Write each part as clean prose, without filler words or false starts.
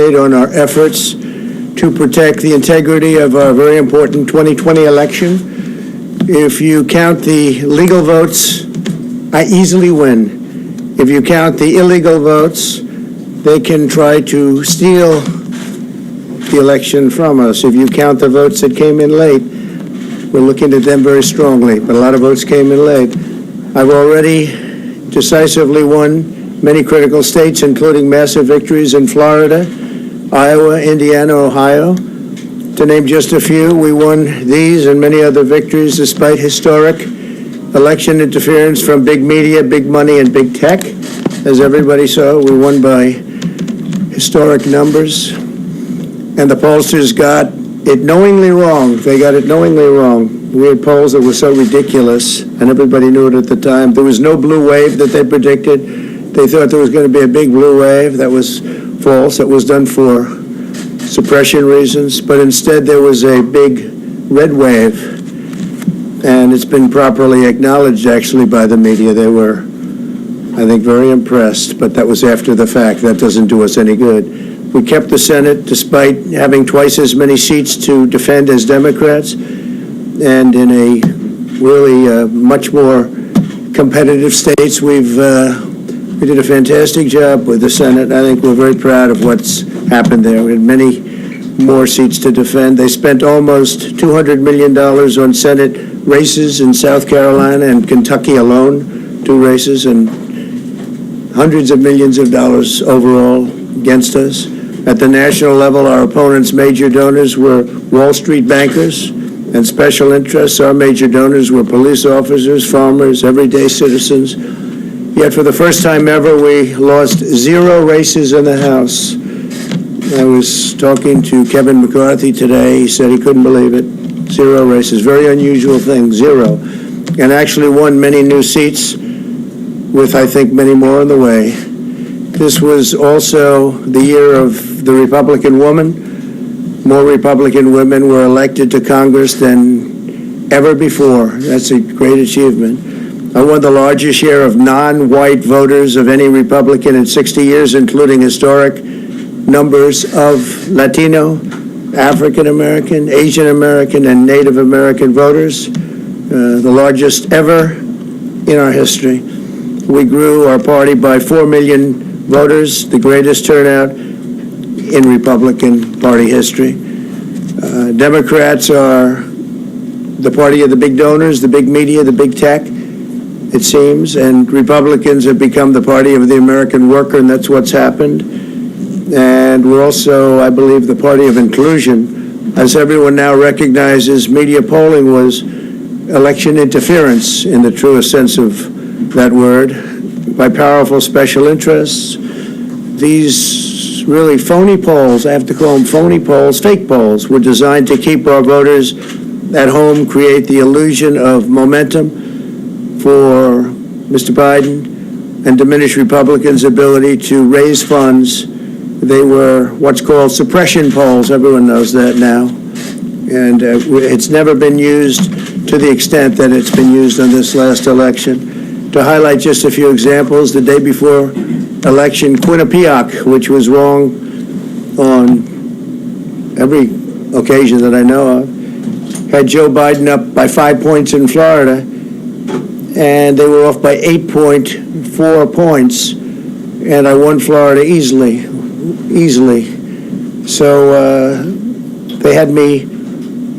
update on our efforts to protect the integrity of our very important 2020 election. If you count the legal votes, I easily win. If you count the illegal votes, they can try to steal the election from us. If you count the votes that came in late, we're looking at them very strongly, but a lot of votes came in late. I've already decisively won many critical states, including massive victories in Florida, Iowa, Indiana, Ohio. To name just a few, we won these and many other victories despite historic election interference from big media, big money, and big tech. As everybody saw, we won by historic numbers. And the pollsters got it knowingly wrong. They got it knowingly wrong. We had polls that were so ridiculous, and everybody knew it at the time. There was no blue wave that they predicted. They thought there was going to be a big blue wave. That was false. It was done for suppression reasons. But instead, there was a big red wave. And it's been properly acknowledged, actually, by the media. They were, I think, very impressed. But that was after the fact. That doesn't do us any good. We kept the Senate despite having twice as many seats to defend as Democrats. And in a really much more competitive states, we did a fantastic job with the Senate. I think we're very proud of what's happened there. We had many more seats to defend. They spent almost $200 million on Senate races in South Carolina and Kentucky alone, 2 races, and hundreds of millions of dollars overall against us. At the national level, our opponents' major donors were Wall Street bankers and special interests. Our major donors were police officers, farmers, everyday citizens. Yet for the first time ever, we lost 0 races in the House. I was talking to Kevin McCarthy today. He said he couldn't believe it. 0 races. Very unusual thing, 0. And actually won many new seats with, I think, many more on the way. This was also the year of the Republican woman. More Republican women were elected to Congress than ever before. That's a great achievement. I won the largest share of non-white voters of any Republican in 60 years, including historic numbers of Latino, African American, Asian American, and Native American voters, the largest ever in our history. We grew our party by 4 million voters, the greatest turnout in Republican Party history. Democrats are the party of the big donors, the big media, the big tech, it seems, and Republicans have become the party of the American worker, and that's what's happened. And we're also, I believe, the party of inclusion. As everyone now recognizes, media polling was election interference in the truest sense of that word by powerful special interests. These really phony polls, I have to call them phony polls, fake polls, were designed to keep our voters at home, create the illusion of momentum for Mr. Biden, and diminish Republicans' ability to raise funds. They were what's called suppression polls. Everyone knows that now. And it's never been used to the extent that it's been used on this last election. To highlight just a few examples, the day before election, Quinnipiac, which was wrong on every occasion that I know of, had Joe Biden up by 5 points in Florida, and they were off by 8.4 points, and I won Florida easily. So they had me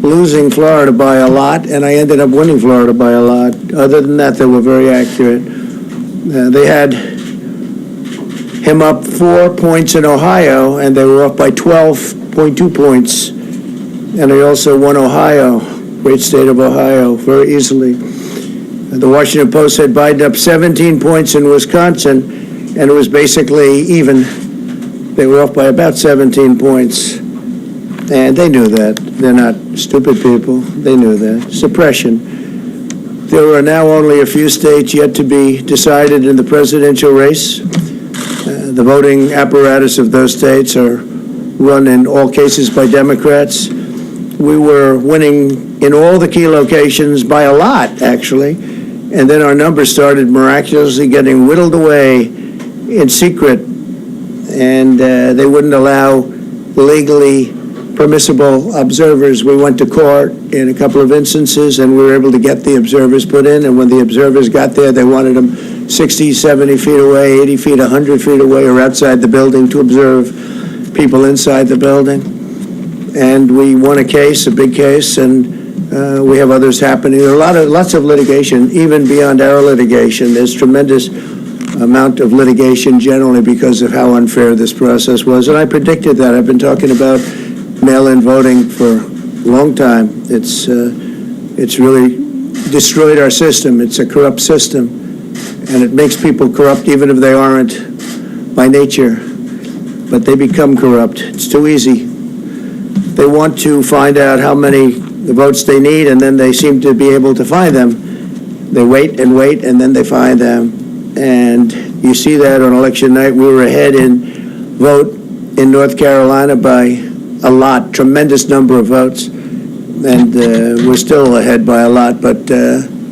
losing Florida by a lot, and I ended up winning Florida by a lot. Other than that, they were very accurate. They had him up 4 points in Ohio, and they were off by 12.2 points. And I also won Ohio, great state of Ohio, very easily. The Washington Post had Biden up 17 points in Wisconsin, and it was basically even. They were off by about 17 points, and they knew that. They're not stupid people. They knew that. Suppression. There are now only a few states yet to be decided in the presidential race. The voting apparatus of those states are run in all cases by Democrats. We were winning in all the key locations by a lot, actually, and then our numbers started miraculously getting whittled away in secret, and they wouldn't allow legally permissible observers. We went to court in a couple of instances, and we were able to get the observers put in, and when the observers got there, they wanted them 60, 70 feet away, 80 feet, 100 feet away, or outside the building to observe people inside the building. And we won a case, a big case, and we have others happening. There are lots of litigation, even beyond our litigation. There's tremendous amount of litigation generally because of how unfair this process was, and I predicted that. I've been talking about mail-in voting for a long time. It's really destroyed our system. It's a corrupt system, and it makes people corrupt even if they aren't by nature, but they become corrupt. It's too easy. They want to find out how many votes they need, and then they seem to be able to find them. They wait, and then they find them. And you see that on election night. We were ahead in vote in North Carolina by a lot, tremendous number of votes. And we're still ahead by a lot, but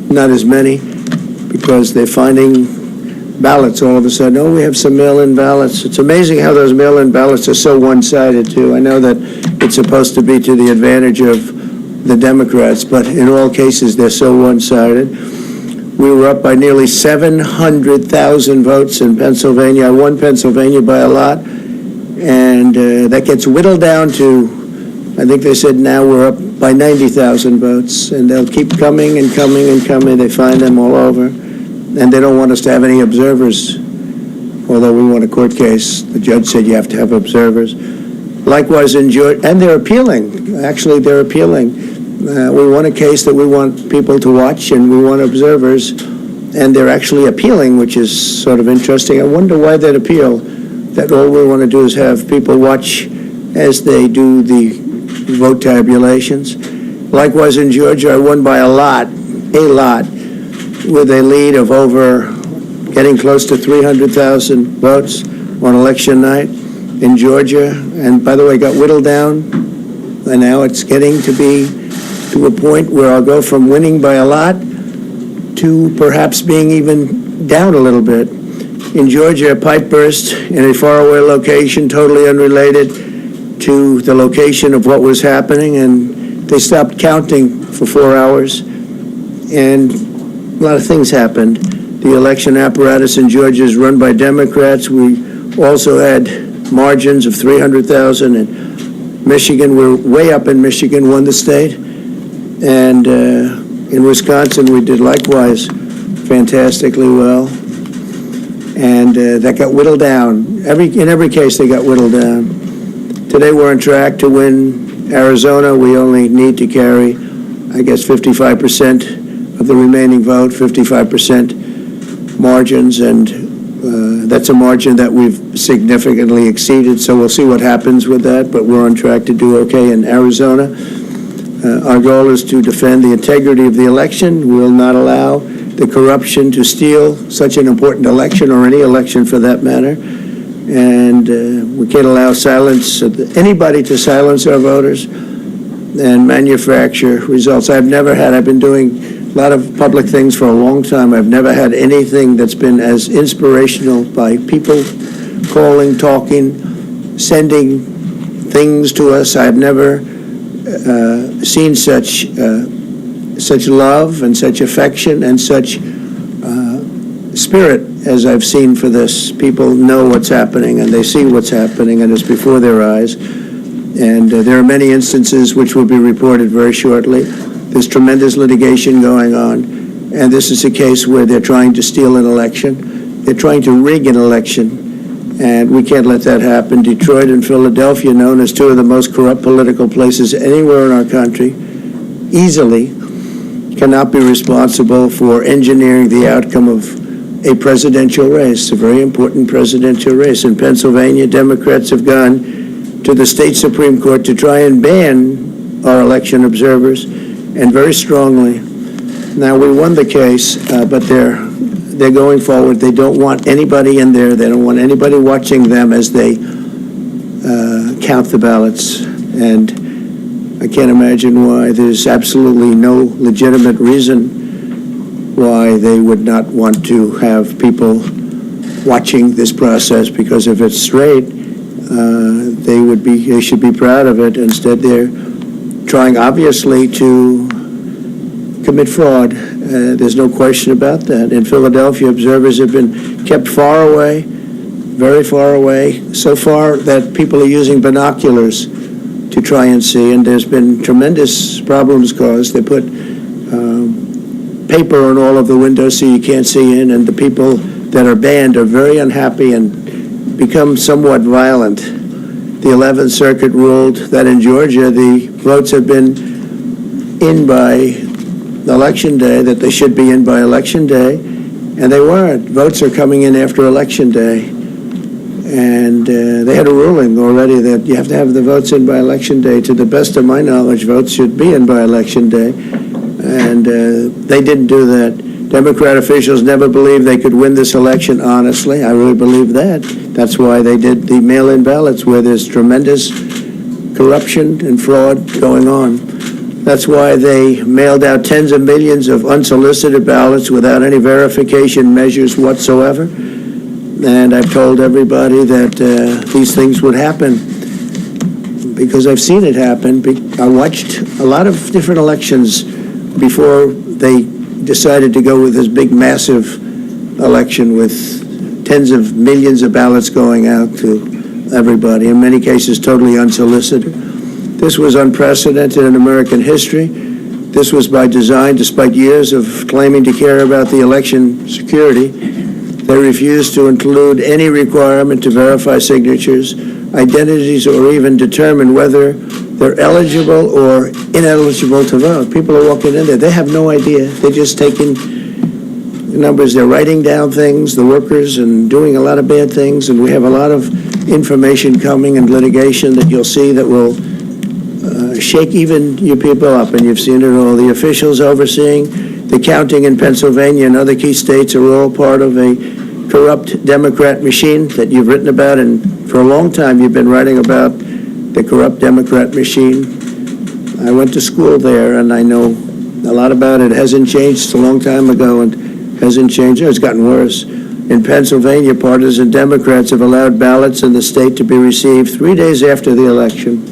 not as many, because they're finding ballots all of a sudden. Oh, we have some mail-in ballots. It's amazing how those mail-in ballots are so one-sided, too. I know that it's supposed to be to the advantage of the Democrats, but in all cases, they're so one-sided. We were up by nearly 700,000 votes in Pennsylvania. I won Pennsylvania by a lot, and that gets whittled down to, I think they said now we're up by 90,000 votes, and they'll keep coming and coming and coming. They find them all over, and they don't want us to have any observers, although we won a court case. The judge said you have to have observers. Likewise in Georgia, and they're appealing. Actually, they're appealing. We won a case that we want people to watch, and we want observers, and they're actually appealing, which is sort of interesting. I wonder why they'd appeal, that all we want to do is have people watch as they do the vote tabulations. Likewise in Georgia, I won by a lot, with a lead of over getting close to 300,000 votes on election night in Georgia, and by the way, got whittled down, and now it's getting to be to a point where I'll go from winning by a lot to perhaps being even down a little bit. In Georgia, a pipe burst in a faraway location, totally unrelated to the location of what was happening, and they stopped counting for 4 hours, and a lot of things happened. The election apparatus in Georgia is run by Democrats. We also had margins of 300,000 in Michigan. We're way up in Michigan, won the state. And in Wisconsin, we did likewise fantastically well. And that got whittled down. In every case, they got whittled down. Today, we're on track to win Arizona. We only need to carry, I guess, 55% of the remaining vote, 55% margins, and that's a margin that we've significantly exceeded, so we'll see what happens with that, but we're on track to do okay in Arizona. Our goal is to defend the integrity of the election. We will not allow the corruption to steal such an important election, or any election for that matter, and we can't allow anybody to silence our voters and manufacture results. I've been doing a lot of public things for a long time. I've never had anything that's been as inspirational, by people calling, talking, sending things to us. I've never seen such love and such affection and such spirit as I've seen for this. People know what's happening, and they see what's happening, and it's before their eyes. And there are many instances which will be reported very shortly. There's tremendous litigation going on, and this is a case where they're trying to steal an election. They're trying to rig an election, and we can't let that happen. Detroit and Philadelphia, known as two of the most corrupt political places anywhere in our country, easily cannot be responsible for engineering the outcome of a presidential race, a very important presidential race. In Pennsylvania, Democrats have gone to the state Supreme Court to try and ban our election observers, and very strongly. Now, we won the case, but they're going forward. They don't want anybody in there. They don't want anybody watching them as they count the ballots. And I can't imagine why. There's absolutely no legitimate reason why they would not want to have people watching this process, because if it's straight, they should be proud of it. Instead, they're trying, obviously, to commit fraud. There's no question about that. In Philadelphia, observers have been kept far away, very far away, so far that people are using binoculars to try and see, and there's been tremendous problems caused. They put paper on all of the windows so you can't see in, and the people that are banned are very unhappy and become somewhat violent. The 11th Circuit ruled that in Georgia the votes have been in by Election Day, that they should be in by Election Day, and they weren't. Votes are coming in after Election Day. And they had a ruling already that you have to have the votes in by Election Day. To the best of my knowledge, votes should be in by Election Day. And they didn't do that. Democrat officials never believed they could win this election honestly. I really believe that. That's why they did the mail-in ballots, where there's tremendous corruption and fraud going on. That's why they mailed out tens of millions of unsolicited ballots without any verification measures whatsoever. And I've told everybody that these things would happen because I've seen it happen. I watched a lot of different elections before they decided to go with this big, massive election with tens of millions of ballots going out to everybody, in many cases totally unsolicited. This was unprecedented in American history. This was by design, despite years of claiming to care about the election security. They refused to include any requirement to verify signatures, identities, or even determine whether they're eligible or ineligible to vote. People are walking in there. They have no idea. They're just taking numbers. They're writing down things, the workers, and doing a lot of bad things. And we have a lot of information coming and litigation that you'll see that will shake even you people up. And you've seen it all. The officials overseeing the counting in Pennsylvania and other key states are all part of a corrupt Democrat machine that you've written about, and for a long time you've been writing about the corrupt Democrat machine. I went to school there, and I know a lot about it. It hasn't changed. It's a long time ago, and hasn't changed. It's gotten worse. In Pennsylvania, partisan Democrats have allowed ballots in the state to be received 3 days after the election,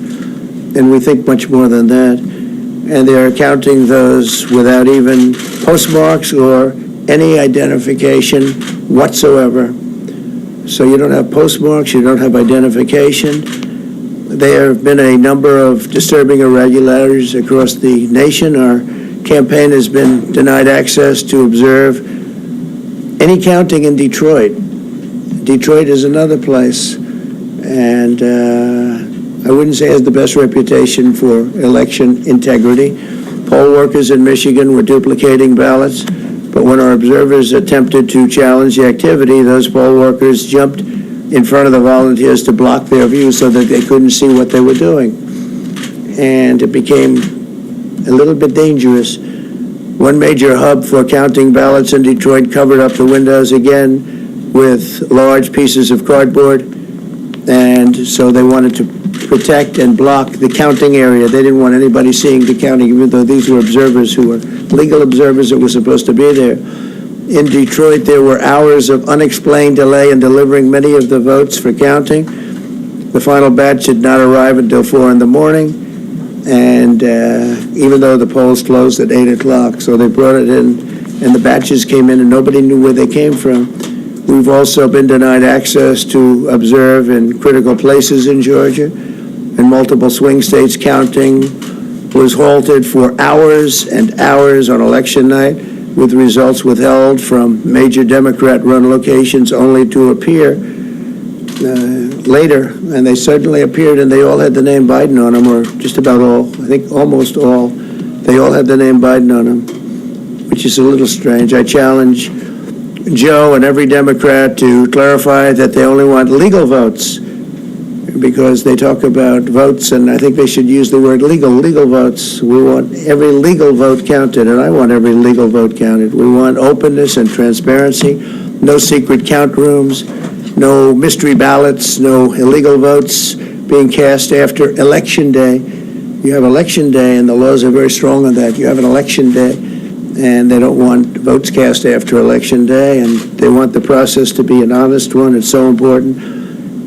and we think much more than that. And they're counting those without even postmarks or any identification whatsoever. So you don't have postmarks, you don't have identification. There have been a number of disturbing irregularities across the nation. Our campaign has been denied access to observe any counting in Detroit. Detroit is another place, and I wouldn't say it has the best reputation for election integrity. Poll workers in Michigan were duplicating ballots, but when our observers attempted to challenge the activity, those poll workers jumped in front of the volunteers to block their view so that they couldn't see what they were doing. And it became a little bit dangerous. One major hub for counting ballots in Detroit covered up the windows again with large pieces of cardboard, and so they wanted to protect and block the counting area. They didn't want anybody seeing the counting, even though these were observers who were legal observers that were supposed to be there. In Detroit, there were hours of unexplained delay in delivering many of the votes for counting. The final batch did not arrive until 4 in the morning, and even though the polls closed at 8 o'clock, so they brought it in, and the batches came in, and nobody knew where they came from. We've also been denied access to observe in critical places in Georgia. In multiple swing states, counting was halted for hours and hours on election night, with results withheld from major Democrat-run locations only to appear later. And they certainly appeared, and they all had the name Biden on them, or just about all. I think almost all. They all had the name Biden on them, which is a little strange. I challenge Joe and every Democrat to clarify that they only want legal votes, because they talk about votes, and I think they should use the word legal votes. We want every legal vote counted, and I want every legal vote counted. We want openness and transparency, no secret count rooms, no mystery ballots, no illegal votes being cast after Election Day. You have Election Day, and the laws are very strong on that. You have an Election Day, and they don't want votes cast after Election Day, and they want the process to be an honest one. It's so important.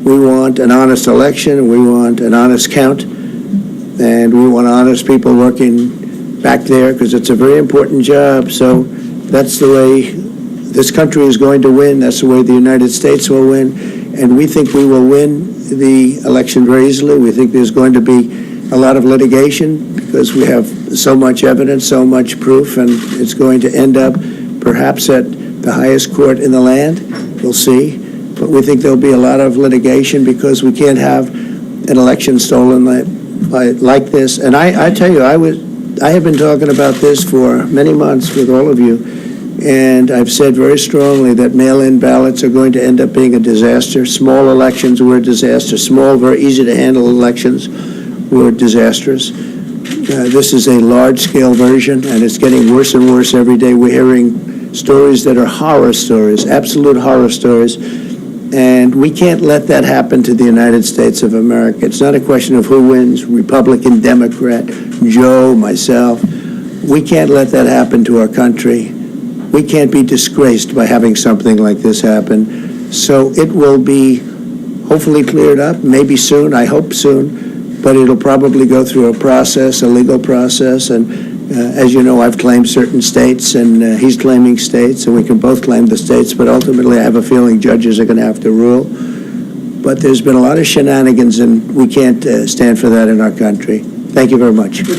We want an honest election. We want an honest count. And we want honest people working back there because it's a very important job. So that's the way this country is going to win. That's the way the United States will win. And we think we will win the election very easily. We think there's going to be a lot of litigation because we have so much evidence, so much proof, and it's going to end up perhaps at the highest court in the land. We'll see. But we think there'll be a lot of litigation because we can't have an election stolen like this. And I tell you, I have been talking about this for many months with all of you, and I've said very strongly that mail-in ballots are going to end up being a disaster. Small elections were a disaster. Small, very easy-to-handle elections were disastrous. This is a large-scale version, and it's getting worse and worse every day. We're hearing stories that are horror stories, absolute horror stories, and we can't let that happen to the United States of America. It's not a question of who wins, Republican, Democrat, Joe, myself. We can't let that happen to our country. We can't be disgraced by having something like this happen. So it will be hopefully cleared up, maybe soon, I hope soon, but it'll probably go through a process, a legal process, and as you know, I've claimed certain states, and he's claiming states, and we can both claim the states, but ultimately I have a feeling judges are going to have to rule. But there's been a lot of shenanigans, and we can't stand for that in our country. Thank you very much. The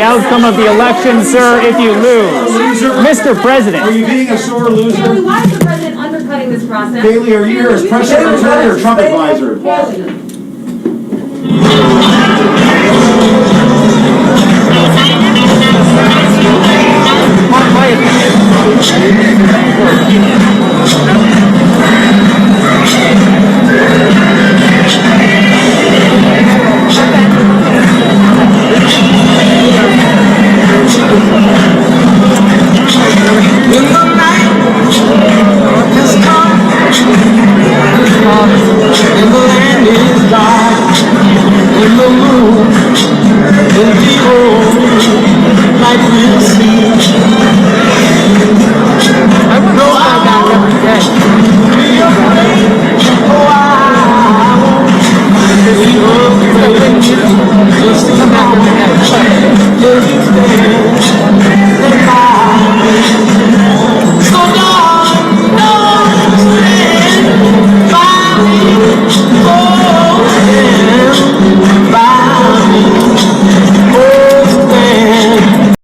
outcome of the election, sir, if you lose. Mr. President. Are you being a sore loser? Why is the president undercutting this process? Bailey, are you here as press secretary or Trump advisor? Like we'll see.